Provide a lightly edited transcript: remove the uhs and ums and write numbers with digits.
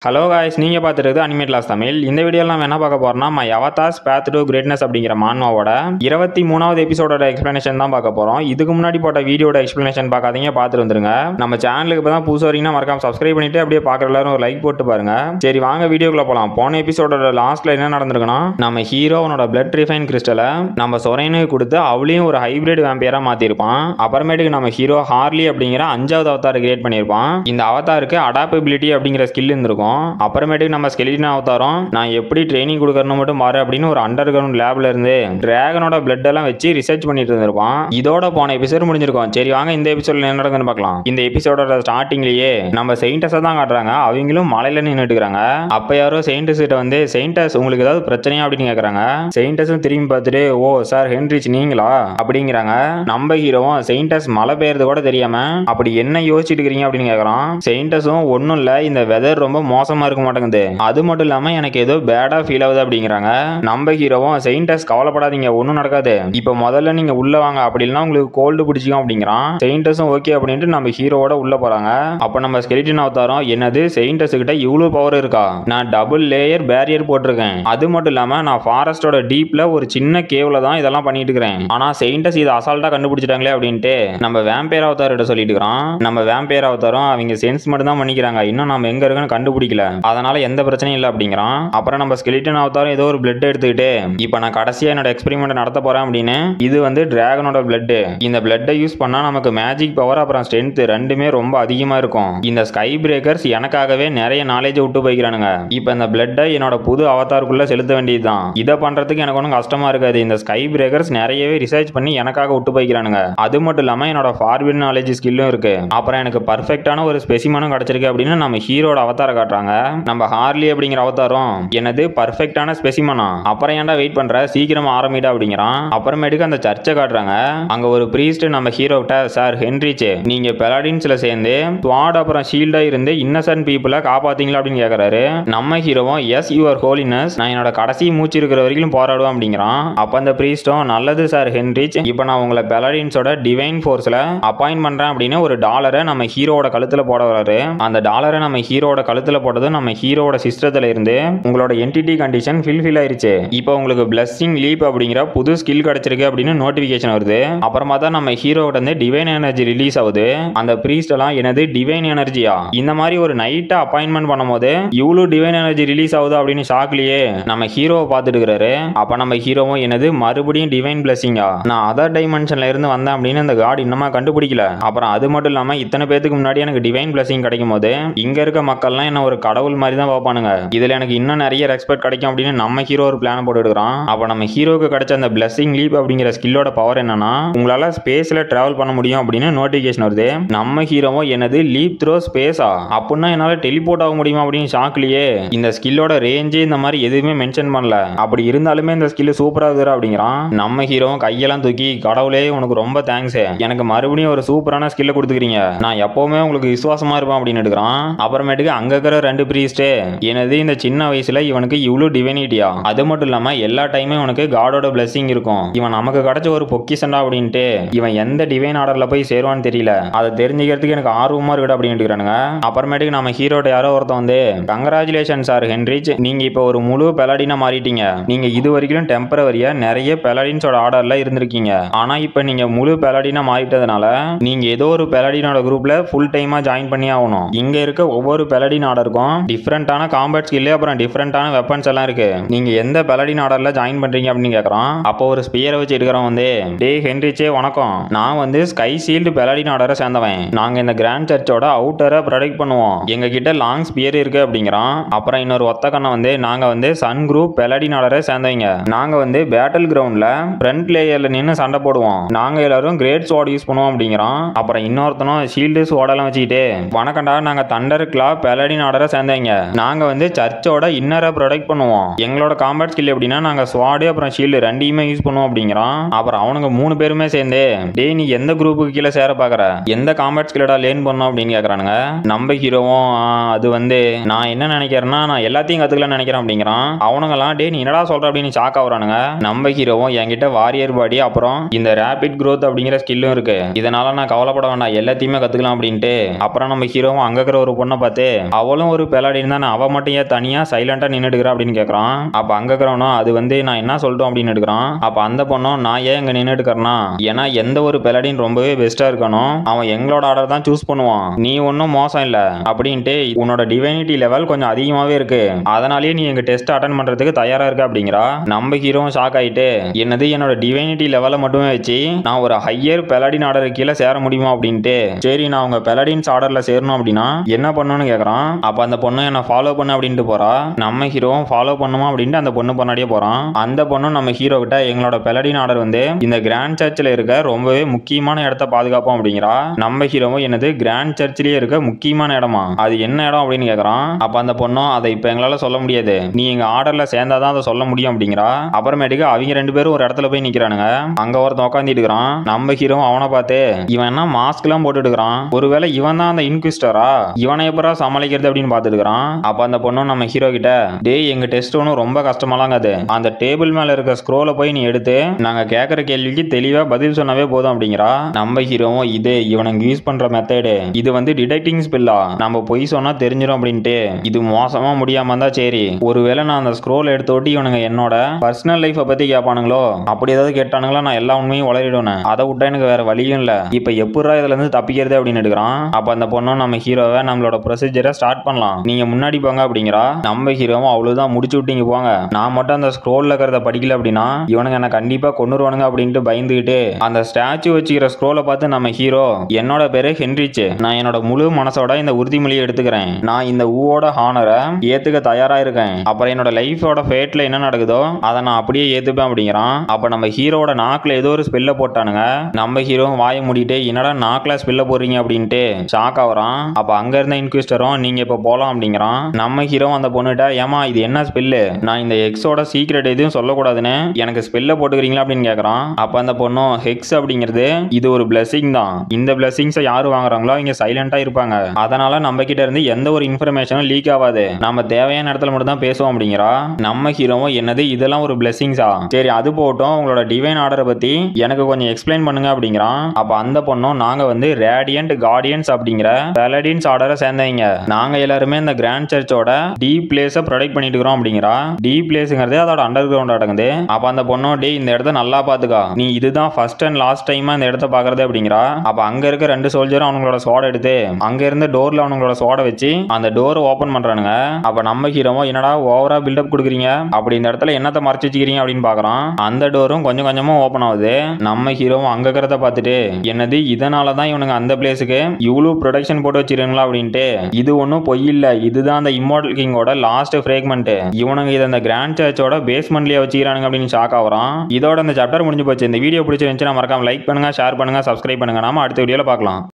Hello guys, நீங்கள் பார்த்துருக்குது animate loss Tamil. இந்த வீடியோவில் நம்ம என்ன பார்க்க போகிறோம்னா my avatars path to greatness அப்படிங்கிற மான்வாவோட 23வது எபிசோடோட எக்ஸ்ப்ளனேஷன் தான் பார்க்க போகிறோம். இதுக்கு முன்னாடி போட்ட வீடியோட எக்ஸ்ப்ளனேஷன் பார்க்காதீங்க, பார்த்துட்டு வந்துருங்க. நம்ம சேனலுக்கு இப்போ தான் புதுசு வரீங்கன்னா மறக்காம சப்ஸ்கிரைப் பண்ணிட்டு அப்படியே பார்க்குற எல்லாரும் ஒரு லைக் போட்டு பாருங்க. சரி வாங்க வீடியோக்குள்ள போகலாம். போன எபிசோடோட லாஸ்ட்ல என்ன நடந்திருக்குன்னா, நம்ம ஹீரோவனோட பிளட் ரிஃபைன் கிறிஸ்டலை நம்ம சொரைனுக்கு கொடுத்து அவளையும் ஒரு ஹைபிரிட் வேம்பியரா மாற்றிருப்பான். அப்புறமேட்டுக்கு நம்ம ஹீரோ ஹார்லி அப்படிங்கிற 5வது அவதார் கிரியேட் பண்ணியிருப்பான். இந்த அவதாருக்கு அடாப்டபிலிட்டி அப்படிங்கிற ஸ்கில் இருந்திருக்கும். அப்புறமேட்டுக்கு நம்ம ஸ்கெலிட்டன் அவதாரம் நான் எப்படி ட்ரைனிங் கொடுக்கறணும் மட்டும் பாரு அப்படின்னு ஒரு அண்டர் கிரவுண்ட் லேப்ல இருந்து டிராகனோட பிளட் எல்லாம் வச்சு ரிசர்ச் பண்ணிட்டு இருந்திருப்பான். இதோட போன எபிசோட் முடிஞ்சிருக்கும். சரி வாங்க இந்த எபிசோட்ல என்ன நடக்குதுன்னு பார்க்கலாம். இந்த எபிசோடோட ஸ்டார்டிங்லயே நம்ம செயின்டஸை தான் காட்டுறாங்க. அவங்களும் மலையில நின்றுட்டு இருக்காங்க. அப்ப யாரோ செயின்டஸ் கிட்ட வந்து செயின்டஸ் உங்களுக்கு ஏதாவது பிரச்சனையா அப்படின்னு கேட்கறாங்க. செயின்டஸும் திரும்பி பார்த்துட்டு ஓ சார் ஹென்ரிச் நீங்களா அப்படிங்கிறாங்க. நம்ம ஹீரோவும் செயின்டஸ் மழை பெய்யறது கூட தெரியாம அப்படி என்ன யோசிச்சுட்டு இருக்கீங்க அப்படின்னு கேட்கறான். செயின்டஸும் ஒன்னும் இல்ல, இந்த வெதர் ரொம்ப மோசமா இருக்க மாட்டேங்குது, அது மட்டும் இல்லாம எனக்கு ஏதோ பேடா ஃபீல் ஆகுது அப்படிங்கிறாங்க. நம்ம ஹீரோவும் செயின்டஸ் கவலைப்படாதீங்க ஒன்னும் நடக்காது, இப்ப முதல்ல நீங்க உள்ள வாங்க அப்படி இல்லைன்னா உங்களுக்கு கோல்டு பிடிச்சிக்கும் அப்படிங்கிறான். செயின்டஸும் ஓகே அப்படின்ட்டு நம்ம ஹீரோவோட உள்ள போறாங்க. அப்ப நம்ம ஸ்கெலிட்டன் அவதாரம் என்னது செயின்டஸ் கிட்ட இவ்வளவு பவர் இருக்கா, நான் டபுள் லேயர் பேரியர் போட்டிருக்கேன், அது மட்டும் இல்லாம நான் ஃபாரஸ்டோட டீப்ல ஒரு சின்ன கேவ்ல தான் இதெல்லாம் பண்ணிட்டு இருக்கிறேன், ஆனா செயின்டஸ் இதை அசால்ட்டா கண்டுபிடிச்சிட்டாங்களே அப்படின்ட்டு நம்ம வேம்பயர் அவதாரிட்ட சொல்லிட்டு இருக்கிறோம். நம்ம வேம்பயர் அவதாரம் அவங்க சென்ஸ் மட்டும் தான் பண்ணிக்கிறாங்க, இன்னும் நம்ம எங்க இருக்குன்னு கண்டுபிடிக்கல, அதனால எந்த பிரச்சனையும் இல்லை அப்படிங்கிறான். அப்புறம் நம்ம ஸ்கெலிட்டன் அவதாரம் ஏதோ ஒரு பிளட் எடுத்துக்கிட்டு இப்போ நான் கடைசியா என்னோட எக்ஸ்பெரிமெண்ட் நடத்த போறேன் அப்படின்னு, இது வந்து டிராகனோட பிளட், இந்த பிளட்டை யூஸ் பண்ணா நமக்கு மேஜிக் பவர் அப்புறம் ஸ்ட்ரென்த் ரெண்டுமே ரொம்ப அதிகமா இருக்கும், இந்த ஸ்கை பிரேக்கர்ஸ் எனக்காகவே நிறைய நாலேஜ் விட்டு போய்க்கிறானுங்க, இப்போ இந்த பிளட்டை என்னோட புது அவதாருக்குள்ள செலுத்த வேண்டியதுதான், இதை பண்றதுக்கு எனக்கு ஒன்றும் கஷ்டமா இருக்காது, இந்த ஸ்கை பிரேக்கர்ஸ் நிறையவே ரிசர்ச் பண்ணி எனக்காக விட்டு போய்க்கிறானுங்க, அது மட்டும் இல்லாம என்னோட ஃபார்வர்ட் நாலேஜ் ஸ்கில்லும் இருக்கு, அப்புறம் எனக்கு பர்ஃபெக்டான ஒரு ஸ்பெசிமனும் கிடைச்சிருக்கு அப்படின்னு நம்ம ஹீரோட அவதார காட்டுறாங்க. நம்ம ஹார்லி அப்படிங்கிற அவதாரம் என்னது பர்ஃபெக்டான ஸ்பெசிமனா, அப்புறம் ஏன்டா வெயிட் பண்ற சீக்கிரமா ஆரம்பிடா அப்படிங்கிறான். அப்புறமேட்டுக்கு அந்த சர்ச்சை காட்டுறாங்க. அங்க ஒரு பிரீஸ்ட் நம்ம ஹீரோ கிட்ட சார் ஹென்ரிச் நீங்க பெலாடின்ஸ்ல சேர்ந்து ஸ்வாட் அப்புறம் ஷீல்டா இருந்து இன்னசென்ட் பீப்புளை காப்பாத்தீங்களா அப்படின்னு கேட்கறாரு. நம்ம ஹீரோவும் எஸ் யுவர் ஹோலினஸ் நான் என்னோட கடைசி மூச்சு இருக்கிற வரைக்கும் போராடுவேன் அப்படிங்கிறான். அப்ப அந்த பிரீஸ்டும் நல்லது சார் ஹென்ரிச், இப்போ நான் உங்களை பெலாடின்ஸோட டிவைன் ஃபோர்ஸ்ல அப்பாயிண்ட் பண்றேன் அப்படின்னு ஒரு டாலரை நம்ம ஹீரோட கழுத்துல போட வராரு. அந்த டாலரை நம்ம ஹீரோட கழுத்துல போட்டது நம்ம ஹீரோட சிஸ்டத்துல இருந்து உங்களோட என்டிட்டி கண்டிஷன் ஃபில் ஆயிருச்சு, இப்போ உங்களுக்கு பிளஸ்ஸிங் லீப் அப்படிங்கிற புது ஸ்கில் கிடைச்சிருக்கு அப்படின்னு நோட்டிபிகேஷன் வருது. அப்புறமா தான் நம்ம ஹீரோ கிட்ட இருந்து டிவைன் எனர்ஜி ரிலீஸ் ஆகுது. அந்த பிரீஸ்ட் எல்லாம் என்னது டிவைன் எனர்ஜியா, இந்த மாதிரி ஒரு நைட்டா அப்பாயின்மெண்ட் பண்ணும்போது இவ்வளவு டிவைன் எனர்ஜி ரிலீஸ் ஆகுது அப்படின்னு ஷாக்லயே நம்ம ஹீரோவை பார்த்துட்டு இருக்கிறாரு. அப்ப நம்ம ஹீரோவும் என்னது மறுபடியும் டிவைன் பிளஸிங்கா, நான் அதர் டைமென்ஷன்ல இருந்து வந்தேன் அப்படின்னு அந்த காட் இன்னமா கண்டுபிடிக்கல, அப்புறம் அது மட்டும் இல்லாம இத்தனை பேத்துக்கு முன்னாடி எனக்கு டிவைன் பிளஸிங் கிடைக்கும் போது இங்க இருக்க மக்கள்லாம் என்ன ஒரு கடவுள் மாதிரி தான் பார்ப்பானுங்க, இதுல எனக்கு இன்னும் நிறைய ரெஸ்பெக்ட் கிடைக்கும் அப்படின்னு நம்ம ஹீரோ ஒரு பிளான் போட்டு எடுக்கிறான். அப்ப நம்ம ஹீரோக்கு கிடைச்ச அந்த பிளஸிங் லீப் அப்படிங்கிற ஸ்கில்லோட பவர் என்னன்னா உங்களால ஸ்பேஸ்ல டிராவல் பண்ண முடியும் அப்படின்னு நோட்டிபிகேஷன் வருது. நம்ம ஹீரோவும் என்னது லீப் த்ரோ ஸ்பேஸா, அப்படின்னா என்னால டெலிபோர்ட் ஆக முடியுமா அப்படின்னு ஷாக்லயே இந்த ஸ்கில்லோட ரேஞ்சே இந்த மாதிரி எதுவுமே மென்ஷன் பண்ணல, அப்படி இருந்தாலுமே இந்த ஸ்கில் சூப்பரா இருக்குறா அப்படிங்கிறான். நம்ம ஹீரோவும் கையெல்லாம் தூக்கி கடவுளே உனக்கு ரொம்ப தேங்க்ஸ், எனக்கு மறுபடியும் ஒரு சூப்பரான ஸ்கில்ல கொடுத்துக்கிறீங்க, நான் எப்பவுமே உங்களுக்கு விசுவாசமா இருப்பேன் அப்படின்னு எடுக்கிறான். அப்புறமேட்டுக்கு அங்க இருக்கிற ரெண்டு பிரீஸ்ட் என்னது இந்த சின்ன வயசுல இவனுக்கு இவ்வளவு டிவைனிட்டியா, அது மட்டும் இல்லாம எல்லா டைமே உனக்கு காடோட பிளஸிங் இருக்கும், இவன் நமக்கு கிடைச்ச ஒரு பொக்கிஷன்டா அப்படின்ட்டு இவன் எந்த டிவைன் ஆர்டர்ல போய் சேருவான்னு தெரியல, அதை தெரிஞ்சுக்கிறதுக்கு எனக்கு ஆர்வமா இருக்கு அப்படின்னு இருக்கிறானுங்க. அப்புறமேட்டுக்கு நம்ம ஹீரோட யாரோ ஒருத்தன் வந்து கங்க்ராச்சுலேஷன் சார் ஹென்ரிச், நீங்க இப்ப ஒரு முழு பெலாடினா மாறிட்டீங்க, நீங்க இது வரைக்கும் டெம்பரவரியா நிறைய பெலாடின்ஸோட ஆர்டர்ல இருந்திருக்கீங்க, ஆனா இப்ப நீங்க முழு பெலாடினா மாறிட்டதுனால நீங்க ஏதோ ஒரு பெலாடினோட குரூப்ல ஃபுல் டைமா ஜாயின் பண்ணி ஆகணும், இங்க இருக்க ஒவ்வொரு பெலாடின் ஆர்டருக்கும் டிஃபரெண்டான காம்பேட் ஸ்கில் அப்புறம் டிஃபரெண்டான வெப்பன்ஸ் எல்லாம் இருக்கு, நீங்க எந்த பெலாடின் ஆர்டர்ல ஜாயின் பண்றீங்க அப்படின்னு கேக்குறான். அப்போ ஒரு ஸ்பியரை வச்சு எடுக்கிறவன் வந்து டே ஹென்ரிச்சே வணக்கம், நான் வந்து ஸ்கை ஷீல்டு பெலாடின் ஆர்டரை சேர்ந்தவன், நாங்க இந்த கிராண்ட் சர்ச்சோட அவுட்டரை ப்ரொடெக்ட் பண்ணுவோம், எங்க கிட்ட லாங் ஸ்பியர் இருக்கு அப்படிங்கிறான். அப்புறம் இன்னொரு ஒத்த கண்ணை வந்து நாங்க வந்து சன் குரூப் பெலாடின் ஆர்டரை சேர்ந்தவங்க, நாங்க வந்து பேட்டில் கிரவுண்ட்ல ஃப்ரண்ட் லேயர்ல நின்று சண்டை போடுவோம், நாங்க எல்லாரும் கிரேட் ஸ்வாட் யூஸ் பண்ணுவோம் அப்படிங்கிறான். அப்புறம் இன்னொருத்தனும் ஷீல்டு ஸ்வாடெல்லாம் வச்சுக்கிட்டு வணக்கண்டா நாங்க தண்டர் கிளா பெலாடின் ஆர்டரை சேர்ந்தவங்க, நாங்க வந்து சர்ச்சோட இன்னரை ப்ரொடெக்ட் பண்ணுவோம், எங்களோட காம்பேட் ஸ்கில் எப்படின்னா நாங்க ஸ்வாடு அப்புறம் ஷீல்டு ரெண்டையுமே யூஸ் பண்ணுவோம் அப்படிங்கிறான். அப்புறம் அவனுங்க 3 பேருமே சேர்ந்து டேய் நீ எந்த குரூப்புக்கு கீழே சேர பாக்குற, எந்த காம்பேட் ஸ்கில்லடா லேர்ன் பண்ணோம் அப்படின்னு கேக்குறானுங்க. நம்ம ஹீரோவும் அது வந்து நான் என்ன நினைக்கிறேன்னா நான் எல்லாத்தையும் கத்துக்கலாம்னு நினைக்கிறேன் அப்படிங்கிறான். அவனுங்கலாம் டே நீ என்னடா சொல்ற அப்படின்னு ஷாக் ஆகுறானுங்க. நம்ம ஹீரோவும் என்கிட்ட வாரியர் பாடி அப்புறம் இந்த ரேபிட் growth அப்படிங்கிற ஸ்கில்லும் இருக்கு, இதனால நான் கவலைப்பட வேண்டாம் எல்லாத்தையுமே கத்துக்கலாம் அப்படின்ட்டு. அப்புறம் நம்ம ஹீரோவும் அங்க இருக்கிற ஒரு பொண்ணை பார்த்து அவளும் இவளும் ஒரு பெலாடின் தான், அவ மட்டும் ஏன் தனியா சைலண்டா நின்னுட்டு இருக்கா அப்படின்னு கேக்குறான். அப்ப அங்க இருக்கிறவனும் அது வந்து நான் என்ன சொல்லிட்டோம் அப்படின்னு எடுக்கிறான். அப்ப அந்த பொண்ணும் நான் ஏன் இங்க நின்னுட்டு இருக்கறனா, ஏன்னா எந்த ஒரு பெலாடின் ரொம்பவே பெஸ்டா இருக்கணும், அவன் எங்களோட ஆர்டர் தான் சூஸ் பண்ணுவான், நீ ஒன்னும் மோசம் இல்ல அப்படின்ட்டு உன்னோட டிவைனிட்டி லெவல் கொஞ்சம் அதிகமாவே இருக்கு, அதனாலேயே நீ எங்க டெஸ்ட் அட்டன் பண்றதுக்கு தயாரா இருக்க அப்படிங்கிறா. நம்ம ஹீரோவும் ஷாக் ஆயிட்டு என்னது என்னோட டிவைனிட்டி லெவலை மட்டுமே வச்சு நான் ஒரு ஹையர் பெலாடின் ஆர்டருக்கு கீழே சேர முடியுமா அப்படின்ட்டு, சரி நான் உங்க பெலாடின்ஸ் ஆர்டர்ல சேரணும் அப்படின்னா என்ன பண்ணணும்னு கேக்குறான். அப்ப அந்த பொண்ணு என்ன ஃபாலோ பண்ண அப்படின்ட்டு போறா. நம்ம ஹீரோவும் ஃபாலோ பண்ணுமா அப்படின்ட்டு அந்த பொண்ணு பொன்னாடியே போறான். அந்த பொண்ணும் நம்ம ஹீரோ கிட்ட எங்களோட பெலாடின் ஆர்டர் வந்து இந்த கிராண்ட் சர்ச்சில் இருக்க ரொம்பவே முக்கியமான இடத்த பாதுகாப்போம் அப்படிங்கிறா. நம்ம ஹீரோவும் என்னது கிராண்ட் சர்ச்சிலேயே இருக்க முக்கியமான இடமா, அது என்ன இடம் அப்படின்னு கேக்குறான். அப்ப அந்த பொண்ணும் அதை இப்ப எங்களால சொல்ல முடியாது, நீ எங்க ஆர்டர்ல சேர்ந்தாதான் அதை சொல்ல முடியும் அப்படிங்கிறா. அப்புறமேட்டுக்கு அவங்க ரெண்டு பேரும் ஒரு இடத்துல போய் நிக்கிறானுங்க. அங்க ஒருத்தன் உட்காந்துட்டு இருக்கிறான். நம்ம ஹீரோ அவனை பார்த்து இவன் என்ன மாஸ்க் எல்லாம் போட்டுட்டு இருக்கிறான், ஒருவேளை இவன் தான் அந்த இன்குவிஸ்டரா, இவனை எப்பரா சமாளிக்கிறது அப்படின்னு பார்த்துட்டு இருக்கிறான். அப்ப அந்த பொண்ணும் நம்ம ஹீரோ கிட்ட டேய் எங்க டெஸ்ட் ஒன்றும் ரொம்ப கஷ்டமாலாங்காது, அந்த டேபிள் மேல இருக்க ஸ்க்ரோலை போய் நீ எடுத்து நாங்க கேட்கற கேள்விக்கு தெளிவா பதில் சொன்னவே போதும் அப்படிங்கிறா. நம்ம ஹீரோவும் இது இவனுக்கு யூஸ் பண்ற மெத்தடு, இது வந்து டிடெக்டிங் ஸ்பில்லா, நம்ம பொய் சொன்னா தெரிஞ்சிடும் அப்படின்ட்டு, இது மோசமா முடியாம இருந்தா சரி, ஒருவேளை நான் அந்த ஸ்க்ரோல் எடுத்து ஓட்டி இவனுங்க என்னோட பர்சனல் லைஃபை பத்தி கேட்பானுங்களோ, அப்படி ஏதாவது கேட்டானுங்களோ நான் எல்லா உண்மையும் உளறிடுவேன், அதை விட்டா எனக்கு வேற வழியும் இல்ல, இப்ப எப்படா இதுல இருந்து தப்பிக்கிறது அப்படின்னு எடுக்கிறான். அப்ப அந்த பொண்ணும் நம்ம ஹீரோவை நம்மளோட ப்ரொசீஜரை ஸ்டார்ட் பண்ணலாம், நீங்க முன்னாடி போங்க அப்படிங்கிறா. நம்ம ஹீரோவும் அவ்வளவுதான் முடிச்சு விட்டீங்க போங்க, நான் மட்டும் அந்த ஸ்க்ரோல்ல இருக்கிறத படிக்கல அப்படின்னா இவனுங்க என்ன கண்டிப்பா கொன்னுருவானுங்க அப்படின்ட்டு பயந்துகிட்டு அந்த ஸ்டாச்சு வச்சுக்கிற ஸ்க்ரோலை பார்த்து நம்ம ஹீரோ என்னோட பேரு ஹென்ரிச், நான் என்னோட முழு மனசோட இந்த உறுதிமொழியை எடுத்துக்கிறேன், நான் இந்த ஊவோட ஹானரை ஏத்துக்க தயாரா இருக்கேன், அப்புறம் என்னோட லைஃபோட ஃபேட்ல என்ன நடக்குதோ அதை நான் அப்படியே ஏத்துப்பேன் அப்படிங்கிறான். அப்ப நம்ம ஹீரோட நாக்குல ஏதோ ஒரு ஸ்பெல்ல போட்டானுங்க. நம்ம ஹீரோ வாயை மூடிட்டு என்னடா நாக்குல ஸ்பெல்ல போடுறீங்க அப்படின்ட்டு ஷாக் ஆகுறான். அப்ப அங்க இருந்த இன்குவிஸ்டரும் நீங்க இப்ப போலாம் அப்படிங்கிறான். நம்ம ஹீரோ அந்த பொண்ணுட்ட ஏமா இது என்ன ஸ்பெல்லு, நான் இந்த எக்ஸோட சீக்ரெட் எதுவும் சொல்லக்கூடாதுன்னு எனக்கு ஸ்பெல்ல போட்டுக்கிறீங்களா அப்படின்னு கேக்குறான். அப்ப அந்த பொண்ணும் ஹெக்ஸ் அப்படிங்கிறது இது ஒரு பிளெஸிங் தான், இந்த பிளெஸிங்ஸை யாரு வாங்குறாங்களோ அவங்க சைலண்டா இருப்பாங்க, அதனால நம்ம கிட்ட இருந்து எந்த ஒரு இன்ஃபர்மேஷனும் லீக் ஆகாது, நம்ம தேவையான இடத்துல மட்டும் தான் பேசுவோம் அப்படிங்கிறா. நம்ம ஹீரோவும் என்னது இதெல்லாம் ஒரு பிளெஸிங்ஸா, சரி அது போட்டும் உங்களோட டிவைன் ஆர்டரை பத்தி எனக்கு கொஞ்சம் எக்ஸ்பிளைன் பண்ணுங்க அப்படிங்கிறான். அப்ப அந்த பொண்ணும் நாங்க வந்து ரேடியன்ட் கார்டியன்ஸ் அப்படிங்கிற பெலடின்ஸ் ஆர்டரை சேர்ந்தவங்க, நாங்க எல்லாருமே இந்த கிராண்ட் சர்ச்சோட டீப் பிளேஸை ப்ரொடெக்ட் பண்ணிட்டு இருக்கிறோம் அப்படிங்கிறா. டீப் பிளேஸ்ங்கிறது அதோட அண்டர் கிரவுண்ட் அடங்குது. அப்ப அந்த பொண்ணும் டே இந்த இடத்த நல்லா பாத்துக்கா, நீ இதுதான் ஃபர்ஸ்ட் அண்ட் லாஸ்ட் டைமா இந்த இடத்த பாக்குறது அப்படிங்கிறா. அப்ப அங்க இருக்க ரெண்டு சோல்ஜரும் அவங்களோட சோட எடுத்து அங்க இருந்த டோர்ல அவங்களோட சோட வச்சு அந்த டோரை ஓபன் பண்றானுங்க. அப்ப நம்ம ஹீரோவும் என்னடா ஓவரா பில்டப் கொடுக்குறீங்க, அப்படி இந்த இடத்துல என்னத்தை மறைச்சு வச்சுக்கிறீங்க அப்படின்னு பாக்குறான். அந்த டோரும் கொஞ்சம் கொஞ்சமா ஓபன் ஆகுது. நம்ம ஹீரோவும் அங்க இருக்கிறத பார்த்துட்டு என்னது இதனாலதான் இவனுங்க அந்த பிளேஸுக்கு இவ்வளவு ப்ரொடக்ஷன் போட்டு வச்சிருக்கீங்களா அப்படின்ட்டு, இது ஒன்னும் பொய் இல்ல, இதுதான் அந்த இம்மோர்டல் கிங்கோட லாஸ்ட் ஃப்ரேக்மெண்ட், இவனுங்க இதை அந்த கிராண்ட் சர்ச்சோட பேஸ்மெண்ட்லயே வச்சுக்கிறானுங்க அப்படின்னு ஷாக் ஆகுறான். இதோட இந்த சாப்டர் முடிஞ்சு போச்சு. இந்த வீடியோ பிடிச்சிருந்துச்சுன்னா மறக்காம லைக் பண்ணுங்க, ஷேர் பண்ணுங்க, சப்ஸ்கிரைப் பண்ணுங்க. நாம அடுத்த வீடியோல பார்க்கலாம்.